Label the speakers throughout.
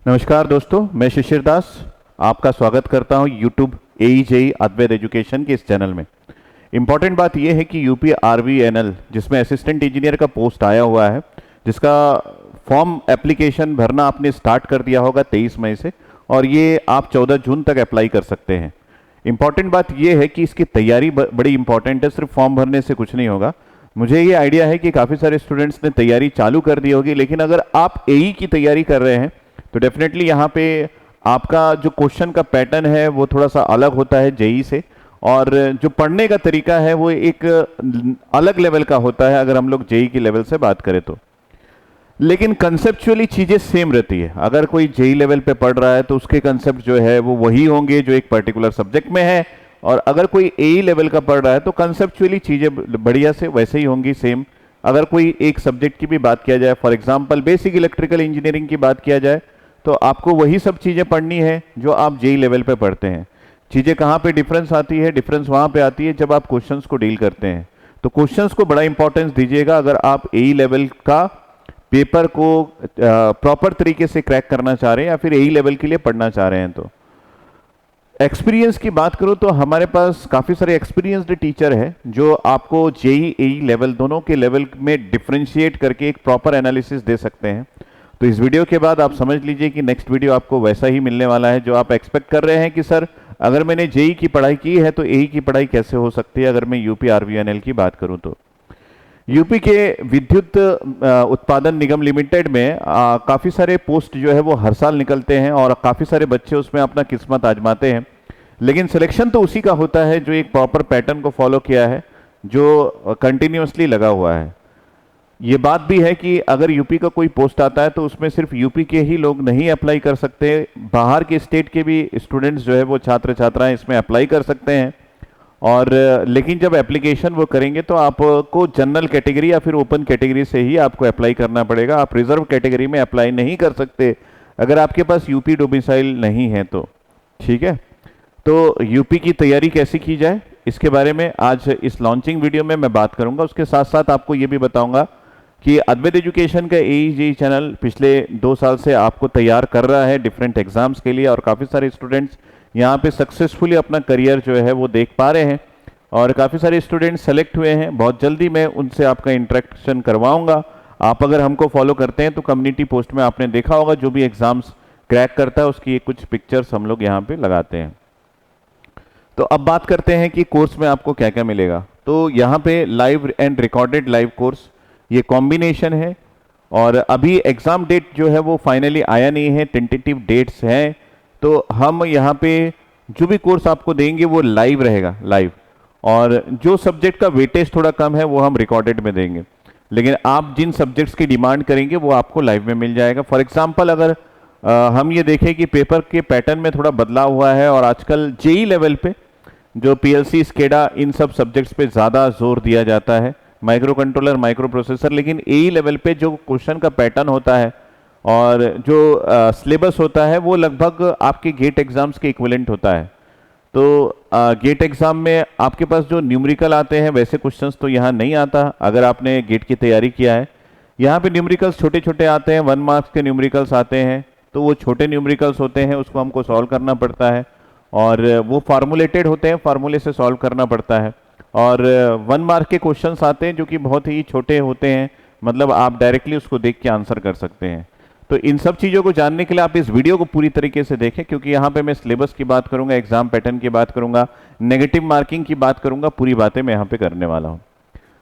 Speaker 1: नमस्कार दोस्तों, मैं शिशिर दास आपका स्वागत करता हूं यूट्यूब एई जेई अद्वैत एजुकेशन के इस चैनल में। इम्पॉर्टेंट बात यह है कि यूपी आरवीएनएल जिसमें असिस्टेंट इंजीनियर का पोस्ट आया हुआ है, जिसका फॉर्म एप्लीकेशन भरना आपने स्टार्ट कर दिया होगा 23 मई से, और ये आप 14 जून तक अप्लाई कर सकते हैं। इम्पॉर्टेंट बात यह है कि इसकी तैयारी बड़ी इंपॉर्टेंट है, सिर्फ फॉर्म भरने से कुछ नहीं होगा। मुझे ये आइडिया है कि काफ़ी सारे स्टूडेंट्स ने तैयारी चालू कर दी होगी, लेकिन अगर आप एई की तैयारी कर रहे हैं तो डेफिनेटली यहाँ पे आपका जो क्वेश्चन का पैटर्न है वो थोड़ा सा अलग होता है जेई से, और जो पढ़ने का तरीका है वो एक अलग लेवल का होता है अगर हम लोग जेई की लेवल से बात करें तो। लेकिन कंसेप्चुअली चीज़ें सेम रहती है। अगर कोई जेई लेवल पे पढ़ रहा है तो उसके कंसेप्ट जो है वो वही होंगे जो एक पर्टिकुलर सब्जेक्ट में है, और अगर कोई एई लेवल का पढ़ रहा है तो कंसेप्चुअली चीज़ें बढ़िया से वैसे ही होंगी, सेम। अगर कोई एक सब्जेक्ट की भी बात किया जाए, for example basic electrical engineering की बात किया जाए, तो आपको वही सब चीज़ें पढ़नी है जो आप जेई लेवल पे पढ़ते हैं। चीज़ें कहाँ पे डिफरेंस आती है? डिफरेंस वहाँ पे आती है जब आप क्वेश्चंस को डील करते हैं। तो क्वेश्चंस को बड़ा इंपॉर्टेंस दीजिएगा अगर आप एई लेवल का पेपर को प्रॉपर तरीके से क्रैक करना चाह रहे हैं या फिर एई लेवल के लिए पढ़ना चाह रहे हैं। तो एक्सपीरियंस की बात करूं तो हमारे पास काफ़ी सारे एक्सपीरियंस्ड टीचर है जो आपको जेई एई लेवल दोनों के लेवल में डिफ्रेंशिएट करके एक प्रॉपर एनालिसिस दे सकते हैं। तो इस वीडियो के बाद आप समझ लीजिए कि नेक्स्ट वीडियो आपको वैसा ही मिलने वाला है जो आप एक्सपेक्ट कर रहे हैं कि सर अगर मैंने जेई की पढ़ाई की है तो एई की पढ़ाई कैसे हो सकती है। अगर मैं यूपी आरवीएनएल की बात करूं तो यूपी के विद्युत उत्पादन निगम लिमिटेड में काफ़ी सारे पोस्ट जो है वो हर साल निकलते हैं और काफ़ी सारे बच्चे उसमें अपना किस्मत आजमाते हैं। लेकिन सिलेक्शन तो उसी का होता है जो एक प्रॉपर पैटर्न को फॉलो किया है, जो कंटिन्यूसली लगा हुआ है। ये बात भी है कि अगर यूपी का कोई पोस्ट आता है तो उसमें सिर्फ यूपी के ही लोग नहीं अप्लाई कर सकते, बाहर के स्टेट के भी स्टूडेंट्स जो है वो छात्र छात्राएं इसमें अप्लाई कर सकते हैं। और लेकिन जब एप्लीकेशन वो करेंगे तो आपको जनरल कैटेगरी या फिर ओपन कैटेगरी से ही आपको अप्लाई करना पड़ेगा। आप रिजर्व कैटेगरी में अप्लाई नहीं कर सकते अगर आपके पास यूपी डोमिसाइल नहीं है तो। ठीक है, तो यूपी की तैयारी कैसे की जाए इसके बारे में आज इस लॉन्चिंग वीडियो में मैं बात करूंगा। उसके साथ साथ आपको ये भी बताऊंगा कि अद्वैत एजुकेशन का एई जेई चैनल पिछले 2 साल से आपको तैयार कर रहा है डिफरेंट एग्जाम्स के लिए, और काफ़ी सारे स्टूडेंट्स यहाँ पे सक्सेसफुली अपना करियर जो है वो देख पा रहे हैं, और काफ़ी सारे स्टूडेंट्स सेलेक्ट हुए हैं। बहुत जल्दी मैं उनसे आपका इंटरेक्शन करवाऊंगा। आप अगर हमको फॉलो करते हैं तो कम्युनिटी पोस्ट में आपने देखा होगा जो भी एग्जाम्स क्रैक करता है उसकी कुछ पिक्चर्स हम लोग यहाँ पे लगाते हैं। तो अब बात करते हैं कि कोर्स में आपको क्या क्या मिलेगा। तो यहाँ पे live and recorded live course ये कॉम्बिनेशन है, और अभी एग्ज़ाम डेट जो है वो फाइनली आया नहीं है, टेंटेटिव डेट्स हैं। तो हम यहाँ पे जो भी कोर्स आपको देंगे वो लाइव रहेगा, लाइव, और जो सब्जेक्ट का वेटेज थोड़ा कम है वो हम रिकॉर्डेड में देंगे। लेकिन आप जिन सब्जेक्ट्स की डिमांड करेंगे वो आपको लाइव में मिल जाएगा। फॉर एग्जाम्पल अगर हम ये देखें कि पेपर के पैटर्न में थोड़ा बदलाव हुआ है, और आजकल जेई लेवल पे जो पीएलसी स्केडा इन सब सब्जेक्ट्स पे ज़्यादा जोर दिया जाता है, माइक्रो कंट्रोलर माइक्रो प्रोसेसर। लेकिन एई लेवल पे जो क्वेश्चन का पैटर्न होता है और जो सिलेबस होता है वो लगभग आपके गेट एग्जाम्स के इक्विवेलेंट होता है। तो गेट एग्जाम में आपके पास जो न्यूमेरिकल आते हैं वैसे क्वेश्चंस तो यहाँ नहीं आता अगर आपने गेट की तैयारी किया है। यहाँ पे न्यूमेरिकल्स छोटे छोटे आते हैं, 1 मार्क्स के न्यूमेरिकल्स आते हैं, तो वो छोटे न्यूमेरिकल्स होते हैं, उसको हमको सॉल्व करना पड़ता है, और वो फार्मूलेटेड होते हैं, फार्मूले से सॉल्व करना पड़ता है। और 1 मार्क के क्वेश्चंस आते हैं जो कि बहुत ही छोटे होते हैं, मतलब आप डायरेक्टली उसको देख के आंसर कर सकते हैं। तो इन सब चीज़ों को जानने के लिए आप इस वीडियो को पूरी तरीके से देखें, क्योंकि यहाँ पे मैं सिलेबस की बात करूँगा, एग्जाम पैटर्न की बात करूँगा, नेगेटिव मार्किंग की बात करूँगा, पूरी बातें मैं यहाँ पे करने वाला हूँ।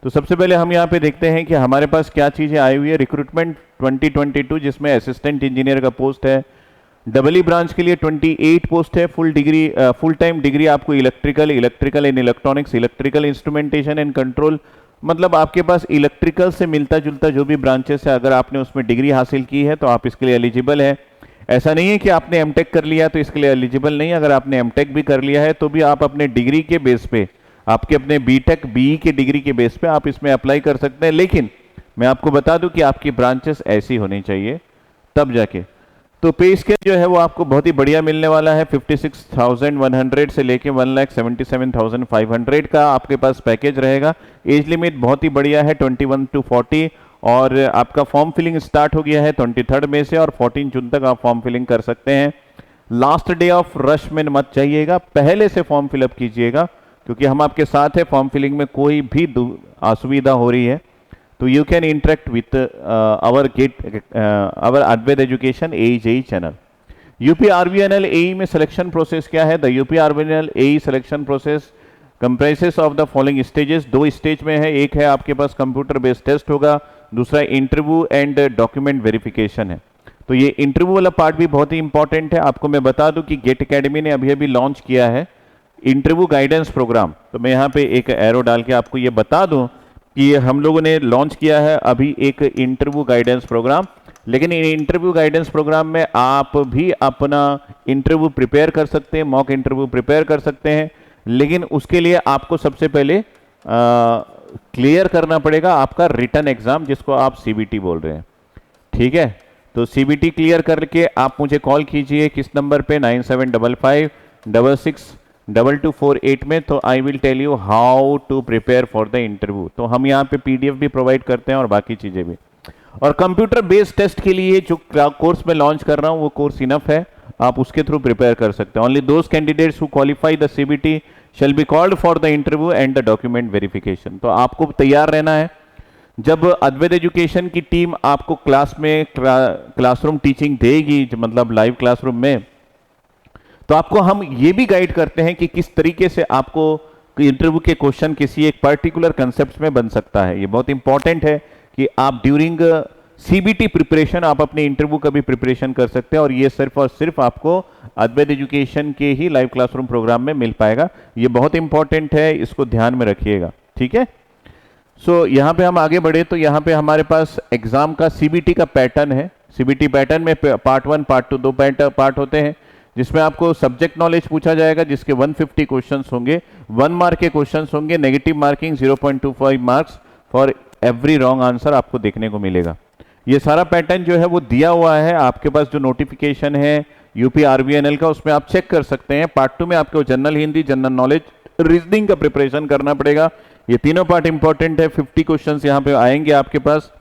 Speaker 1: तो सबसे पहले हम यहाँ पे देखते हैं कि हमारे पास क्या चीज़ें आई हुई है। रिक्रूटमेंट 2022 जिसमें असिस्टेंट इंजीनियर का पोस्ट है, डबल ई ब्रांच के लिए 28 पोस्ट है, फुल टाइम डिग्री आपको electrical and electronics, electrical instrumentation and control, मतलब आपके पास इलेक्ट्रिकल से मिलता जुलता जो भी ब्रांचेस है अगर आपने उसमें डिग्री हासिल की है तो आप इसके लिए एलिजिबल है। ऐसा नहीं है कि आपने एमटेक कर लिया तो इसके लिए एलिजिबल नहीं। अगर आपने एमटेक भी कर लिया है तो भी आप अपने डिग्री के बेस पे, आपके अपने बीटेक बीई के डिग्री के बेस पे आप इसमें अप्लाई कर सकते हैं। लेकिन मैं आपको बता दूं कि आपकी ब्रांचेस ऐसी होनी चाहिए तब जाके। तो पे स्केल जो है वो आपको बहुत ही बढ़िया मिलने वाला है। 56,100 से लेके 1,77,500 का आपके पास पैकेज रहेगा। एज लिमिट बहुत ही बढ़िया है, 21 to 40, और आपका फॉर्म फिलिंग स्टार्ट हो गया है 23 मई से और 14 जून तक आप फॉर्म फिलिंग कर सकते हैं। लास्ट डे ऑफ रश में मत जाइएगा, पहले से फॉर्म फिलअप कीजिएगा, क्योंकि हम आपके साथ हैं। फॉर्म फिलिंग में कोई भी असुविधा हो रही है तो you can interact with our Advait education AE channel. UP RVNL AE में सिलेक्शन प्रोसेस क्या है? The UP RVNL AE selection process comprises of the following stages. 2 stage में है, एक है आपके पास कंप्यूटर बेस्ड टेस्ट होगा, दूसरा इंटरव्यू एंड डॉक्यूमेंट वेरिफिकेशन है। तो ये इंटरव्यू वाला पार्ट भी बहुत ही इंपॉर्टेंट है। आपको मैं बता दूं कि गेट एकेडमी ने अभी अभी लॉन्च किया है इंटरव्यू गाइडेंस प्रोग्राम। तो मैं यहाँ पे एक एरो डाल के आपको ये बता दूं कि हम लोगों ने लॉन्च किया है अभी एक इंटरव्यू गाइडेंस प्रोग्राम। लेकिन इंटरव्यू गाइडेंस प्रोग्राम में आप भी अपना इंटरव्यू प्रिपेयर कर सकते हैं, मॉक इंटरव्यू प्रिपेयर कर सकते हैं, लेकिन उसके लिए आपको सबसे पहले क्लियर करना पड़ेगा आपका रिटन एग्जाम, जिसको आप CBT बोल रहे हैं। ठीक है, तो CBT क्लियर करके आप मुझे कॉल कीजिए किस नंबर पे? 9755662248 में। तो I will tell you how to prepare for the interview. तो हम यहाँ पे PDF भी प्रोवाइड करते हैं और बाकी चीजें भी। और कंप्यूटर बेस्ड टेस्ट के लिए जो कोर्स में लॉन्च कर रहा हूँ वो कोर्स इनफ है, आप उसके थ्रू प्रिपेयर कर सकते हैं। Only those candidates who qualify the CBT shall be called for the interview and the document verification. तो आपको तैयार रहना है। जब अद्वैत एजुकेशन की टीम आपको क्लास में क्लासरूम टीचिंग देगी, मतलब लाइव क्लासरूम में, तो आपको हम ये भी गाइड करते हैं कि किस तरीके से आपको इंटरव्यू के क्वेश्चन किसी एक पर्टिकुलर कंसेप्ट में बन सकता है। ये बहुत इंपॉर्टेंट है कि आप ड्यूरिंग CBT प्रिपरेशन आप अपने इंटरव्यू का भी प्रिपरेशन कर सकते हैं, और ये सिर्फ और सिर्फ आपको अद्वैत एजुकेशन के ही लाइव क्लासरूम प्रोग्राम में मिल पाएगा। ये बहुत इंपॉर्टेंट है, इसको ध्यान में रखिएगा। ठीक है, सो यहाँ पे हम आगे बढ़े तो यहाँ पे हमारे पास एग्जाम का CBT का पैटर्न है। CBT पैटर्न में पार्ट 1 पार्ट 2 दो पार्ट होते हैं, जिसमें आपको सब्जेक्ट नॉलेज पूछा जाएगा, जिसके 150 क्वेश्चंस होंगे, 1 मार्क के क्वेश्चंस होंगे, negative marking 0.25 marks for every wrong answer आपको देखने को मिलेगा। ये सारा पैटर्न जो है वो दिया हुआ है आपके पास, जो नोटिफिकेशन है यूपी RVNL का, उसमें आप चेक कर सकते हैं। पार्ट 2 में आपको general Hindi, general knowledge, reasoning का प्रिपरेशन करना पड़ेगा। ये तीनों पार्ट इंपॉर्टेंट है। 50 क्वेश्चंस यहाँ पे आएंगे आपके पास।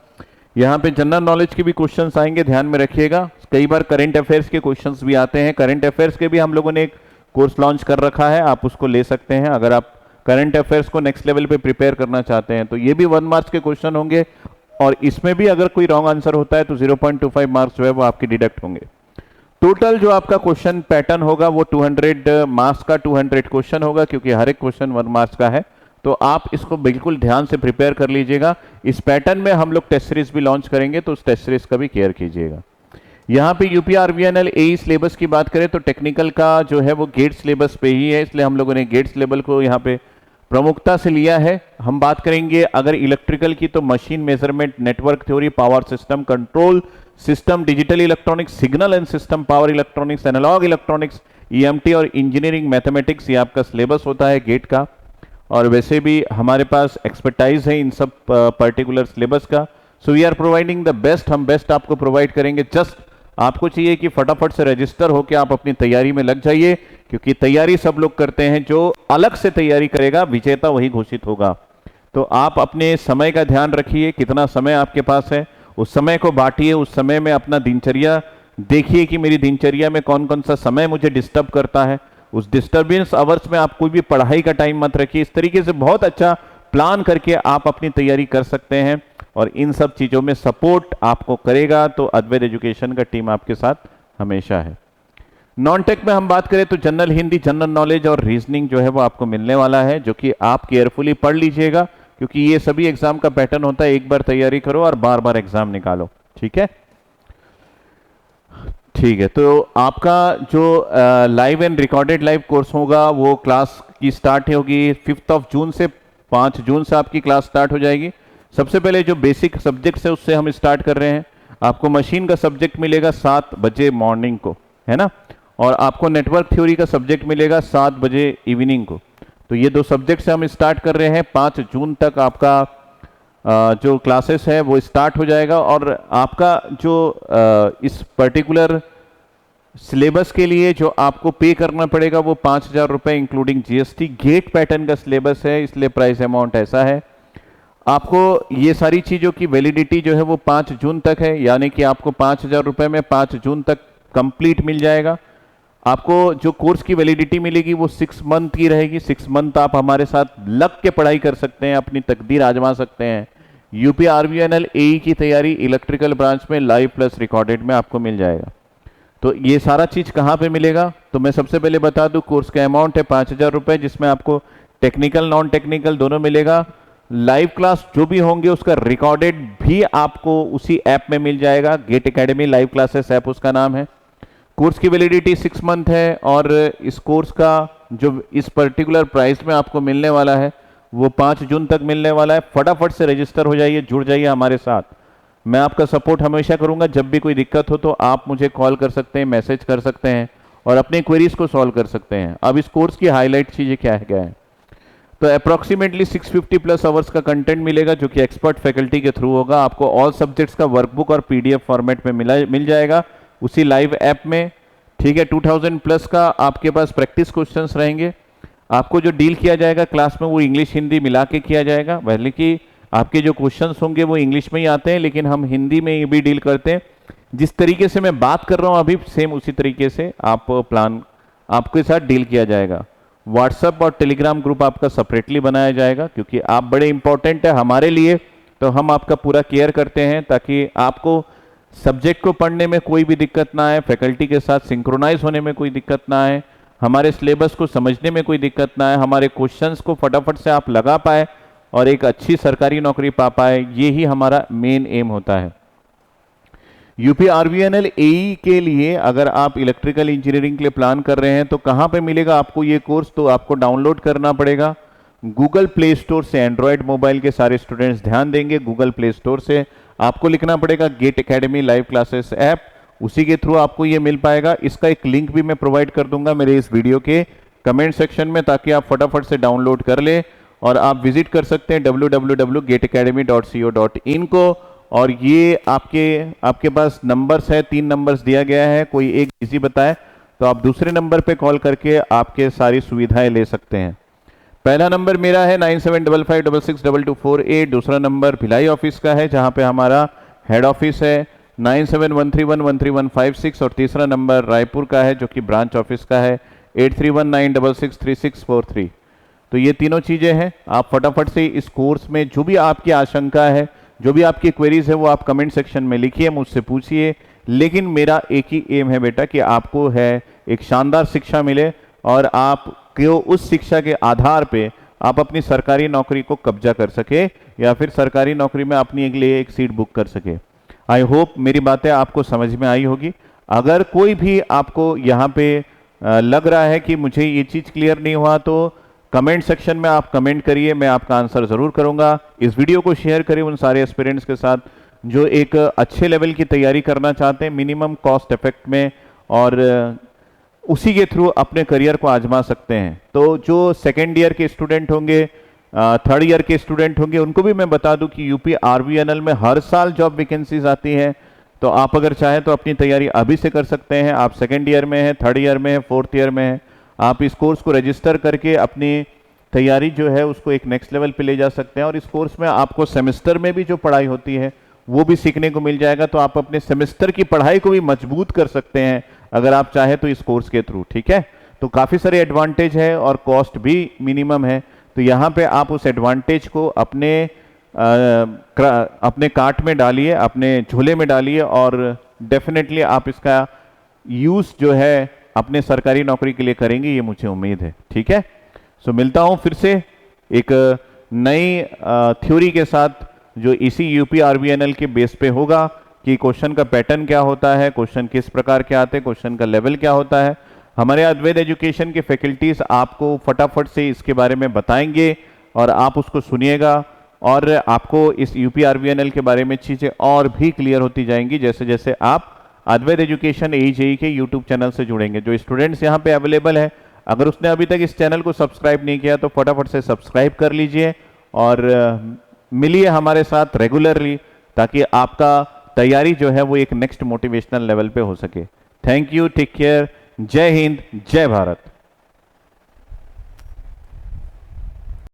Speaker 1: यहाँ पे जनरल नॉलेज के भी क्वेश्चंस आएंगे, ध्यान में रखिएगा। कई बार करंट अफेयर्स के क्वेश्चंस भी आते हैं। करंट अफेयर्स के भी हम लोगों ने एक कोर्स लॉन्च कर रखा है, आप उसको ले सकते हैं अगर आप करंट अफेयर्स को नेक्स्ट लेवल पे प्रिपेयर करना चाहते हैं। तो ये भी 1 मार्क्स के क्वेश्चन होंगे, और इसमें भी अगर कोई रॉन्ग आंसर होता है तो 0.25 मार्क्स जो है वो आपके डिडक्ट होंगे। टोटल जो आपका क्वेश्चन पैटर्न होगा वो 200 मार्क्स का 200 क्वेश्चन होगा, क्योंकि हर एक क्वेश्चन 1 मार्क्स का है। तो आप इसको बिल्कुल ध्यान से प्रिपेयर कर लीजिएगा। इस पैटर्न में हम लोग टेस्ट सीरीज भी लॉन्च करेंगे, तो उस टेस्ट सीरीज का भी केयर कीजिएगा। यहाँ पे यूपी RVNL AE सिलेबस की बात करें तो टेक्निकल का जो है वो गेट सिलेबस पे ही है, इसलिए हम लोगों ने गेट सिलेबस को यहाँ पे प्रमुखता से लिया है। हम बात करेंगे अगर इलेक्ट्रिकल की तो machine measurement, network theory, power system, control system, digital electronics, signal and system, power electronics, analogue electronics, EMT और इंजीनियरिंग मैथमेटिक्स, ये आपका सिलेबस होता है गेट का। और वैसे भी हमारे पास एक्सपर्टाइज है इन सब पर्टिकुलर सिलेबस का। So we are providing the best, हम बेस्ट आपको प्रोवाइड करेंगे। जस्ट आपको चाहिए कि फटाफट से रजिस्टर होकर आप अपनी तैयारी में लग जाइए, क्योंकि तैयारी सब लोग करते हैं, जो अलग से तैयारी करेगा विजेता वही घोषित होगा। तो आप अपने समय का ध्यान रखिए, कितना समय आपके पास है उस समय को बांटिए। उस समय में अपना दिनचर्या देखिए कि मेरी दिनचर्या में कौन कौन सा समय मुझे डिस्टर्ब करता है। उस डिस्टर्बेंस आवर्स में आप कोई भी पढ़ाई का टाइम मत रखिए। इस तरीके से बहुत अच्छा प्लान करके आप अपनी तैयारी कर सकते हैं, और इन सब चीज़ों में सपोर्ट आपको करेगा तो अद्वैत एजुकेशन का टीम आपके साथ हमेशा है। नॉन टेक में हम बात करें तो जनरल हिंदी, जनरल नॉलेज और रीजनिंग जो है वो आपको मिलने वाला है, जो कि आप केयरफुली पढ़ लीजिएगा, क्योंकि ये सभी एग्जाम का पैटर्न होता है। एक बार तैयारी करो और बार बार एग्जाम निकालो। ठीक है, ठीक है। तो आपका जो live and recorded live course होगा वो क्लास की स्टार्ट होगी 5 जून से 5 जून से आपकी क्लास स्टार्ट हो जाएगी। सबसे पहले जो बेसिक सब्जेक्ट्स है उससे हम स्टार्ट कर रहे हैं। आपको मशीन का सब्जेक्ट मिलेगा 7 बजे मॉर्निंग को, है ना, और आपको नेटवर्क थ्योरी का सब्जेक्ट मिलेगा 7 बजे इवनिंग को। तो ये 2 सब्जेक्ट से हम स्टार्ट कर रहे हैं। 5 जून तक आपका जो क्लासेस है वो स्टार्ट हो जाएगा, और आपका जो इस पर्टिकुलर सिलेबस के लिए जो आपको पे करना पड़ेगा वो 5,000 रुपये इंक्लूडिंग GST। गेट पैटर्न का सिलेबस है, इसलिए प्राइस अमाउंट ऐसा है। आपको ये सारी चीज़ों की वैलिडिटी जो है वो 5 जून तक है, यानी कि आपको 5,000 रुपये में 5 जून तक कंप्लीट मिल जाएगा। आपको जो कोर्स की वैलिडिटी मिलेगी वो 6 मंथ की रहेगी। 6 मंथ आप हमारे साथ लग के पढ़ाई कर सकते हैं, अपनी तकदीर आजमा सकते हैं। यूपी आरवीएनएल एई की तैयारी इलेक्ट्रिकल ब्रांच में लाइव प्लस रिकॉर्डेड में आपको मिल जाएगा। तो ये सारा चीज़ कहाँ पे मिलेगा, तो मैं सबसे पहले बता दूं, कोर्स का अमाउंट है 5,000 रुपये, जिसमें आपको टेक्निकल नॉन टेक्निकल दोनों मिलेगा। लाइव क्लास जो भी होंगे उसका रिकॉर्डेड भी आपको उसी ऐप में मिल जाएगा। GATE academy live classes app उसका नाम है। कोर्स की वैलिडिटी 6 मंथ है और इस कोर्स का जो इस पर्टिकुलर प्राइस में आपको मिलने वाला है वो 5 जून तक मिलने वाला है। फटाफट से रजिस्टर हो जाइए, जुड़ जाइए हमारे साथ। मैं आपका सपोर्ट हमेशा करूंगा। जब भी कोई दिक्कत हो तो आप मुझे कॉल कर सकते हैं, मैसेज कर सकते हैं और अपने क्वेरीज को सॉल्व कर सकते हैं। अब इस कोर्स की हाईलाइट चीज़ें क्या है, तो अप्रॉक्सीमेटली 650 प्लस आवर्स का कंटेंट मिलेगा जो कि एक्सपर्ट फैकल्टी के थ्रू होगा। आपको ऑल सब्जेक्ट्स का वर्कबुक और पीडीएफ फॉर्मेट में मिल जाएगा उसी लाइव ऐप में, ठीक है। 2000 प्लस का आपके पास प्रैक्टिस क्वेश्चंस रहेंगे। आपको जो डील किया जाएगा क्लास में वो इंग्लिश हिंदी मिला के किया जाएगा। पहले कि आपके जो क्वेश्चंस होंगे वो इंग्लिश में ही आते हैं, लेकिन हम हिंदी में भी डील करते हैं। जिस तरीके से मैं बात कर रहा हूँ अभी, सेम उसी तरीके से आप प्लान आपके साथ डील किया जाएगा। व्हाट्सएप और टेलीग्राम ग्रुप आपका सेपरेटली बनाया जाएगा, क्योंकि आप बड़े इंपॉर्टेंट है हमारे लिए। तो हम आपका पूरा केयर करते हैं ताकि आपको सब्जेक्ट को पढ़ने में कोई भी दिक्कत ना आए, फैकल्टी के साथ सिंक्रोनाइज होने में कोई दिक्कत ना आए, हमारे सिलेबस को समझने में कोई दिक्कत ना आए, हमारे क्वेश्चंस को फटाफट से आप लगा पाए और एक अच्छी सरकारी नौकरी पा पाए। ये ही हमारा मेन एम होता है। यूपी आरवीएनएल एई के लिए अगर आप इलेक्ट्रिकल इंजीनियरिंग के लिए प्लान कर रहे हैं तो कहाँ पे मिलेगा आपको ये कोर्स, तो आपको डाउनलोड करना पड़ेगा गूगल प्ले स्टोर से। एंड्रॉयड मोबाइल के सारे स्टूडेंट्स ध्यान देंगे, गूगल प्ले स्टोर से आपको लिखना पड़ेगा GATE academy live classes app, उसी के थ्रू आपको ये मिल पाएगा। इसका एक लिंक भी मैं प्रोवाइड कर दूंगा मेरे इस वीडियो के कमेंट सेक्शन में, ताकि आप फटाफट से डाउनलोड कर ले और आप विजिट कर सकते हैं www.gateacademy.co.in को। और ये आपके पास नंबर्स है, 3 नंबर्स दिया गया है, कोई एक बिजी बताए तो आप दूसरे नंबर पे कॉल करके आपके सारी सुविधाएं ले सकते हैं। पहला नंबर मेरा है 9755662248, दूसरा नंबर भिलाई ऑफिस का है जहां पे हमारा हेड ऑफिस है 9713113156, और तीसरा नंबर रायपुर का है जो कि ब्रांच ऑफिस का है 8319663643। तो ये तीनों चीज़ें हैं। आप फटाफट से इस कोर्स में जो भी आपकी आशंका है, जो भी आपकी क्वेरीज है वो आप कमेंट सेक्शन में लिखिए, मुझसे पूछिए। लेकिन मेरा एक ही एम है बेटा कि आपको है एक शानदार शिक्षा मिले और आप क्यों उस शिक्षा के आधार पे आप अपनी सरकारी नौकरी को कब्जा कर सके या फिर सरकारी नौकरी में अपनी के लिए एक सीट बुक कर सके। आई होप मेरी बातें आपको समझ में आई होगी। अगर कोई भी आपको यहाँ पे लग रहा है कि मुझे ये चीज़ क्लियर नहीं हुआ तो कमेंट सेक्शन में आप कमेंट करिए, मैं आपका आंसर ज़रूर करूँगा। इस वीडियो को शेयर करिए उन सारे एस्पिरेंट्स के साथ जो एक अच्छे लेवल की तैयारी करना चाहते हैं मिनिमम कॉस्ट इफेक्ट में, और उसी के थ्रू अपने करियर को आजमा सकते हैं। तो जो सेकेंड ईयर के स्टूडेंट होंगे, थर्ड ईयर के स्टूडेंट होंगे, उनको भी मैं बता दूं कि यूपी आरवीएनएल में हर साल जॉब वैकेंसीज आती हैं। तो आप अगर चाहें तो अपनी तैयारी अभी से कर सकते हैं। आप सेकेंड ईयर में हैं, थर्ड ईयर में हैं, फोर्थ ईयर में हैं, आप इस कोर्स को रजिस्टर करके अपनी तैयारी जो है उसको एक नेक्स्ट लेवल पे ले जा सकते हैं। और इस कोर्स में आपको सेमेस्टर में भी जो पढ़ाई होती है वो भी सीखने को मिल जाएगा। तो आप अपने सेमेस्टर की पढ़ाई को भी मजबूत कर सकते हैं अगर आप चाहें तो इस कोर्स के थ्रू, ठीक है। तो काफ़ी सारे एडवांटेज है और कॉस्ट भी मिनिमम है। तो यहाँ पे आप उस एडवांटेज को अपने कार्ट में डालिए, अपने झोले में डालिए और डेफिनेटली आप इसका यूज़ जो है अपने सरकारी नौकरी के लिए करेंगे, ये मुझे उम्मीद है, ठीक है। सो मिलता हूँ फिर से एक नई थ्योरी के साथ जो इसी यूपी आरवीएनएल के बेस पे होगा कि क्वेश्चन का पैटर्न क्या होता है, क्वेश्चन किस प्रकार के आते हैं, क्वेश्चन का लेवल क्या होता है। हमारे अद्वैत एजुकेशन के फैकल्टीज आपको फटाफट से इसके बारे में बताएंगे और आप उसको सुनिएगा और आपको इस यूपी आरवीएनएल के बारे में चीज़ें और भी क्लियर होती जाएंगी जैसे जैसे आप अद्वैत एजुकेशन एई के यूट्यूब चैनल से जुड़ेंगे। जो स्टूडेंट्स यहाँ पे अवेलेबल है, अगर उसने अभी तक इस चैनल को सब्सक्राइब नहीं किया तो फटाफट से सब्सक्राइब कर लीजिए और मिलिए हमारे साथ रेगुलरली, ताकि आपका तैयारी जो है वो एक नेक्स्ट मोटिवेशनल लेवल पे हो सके। थैंक यू, टेक केयर, जय हिंद, जय भारत।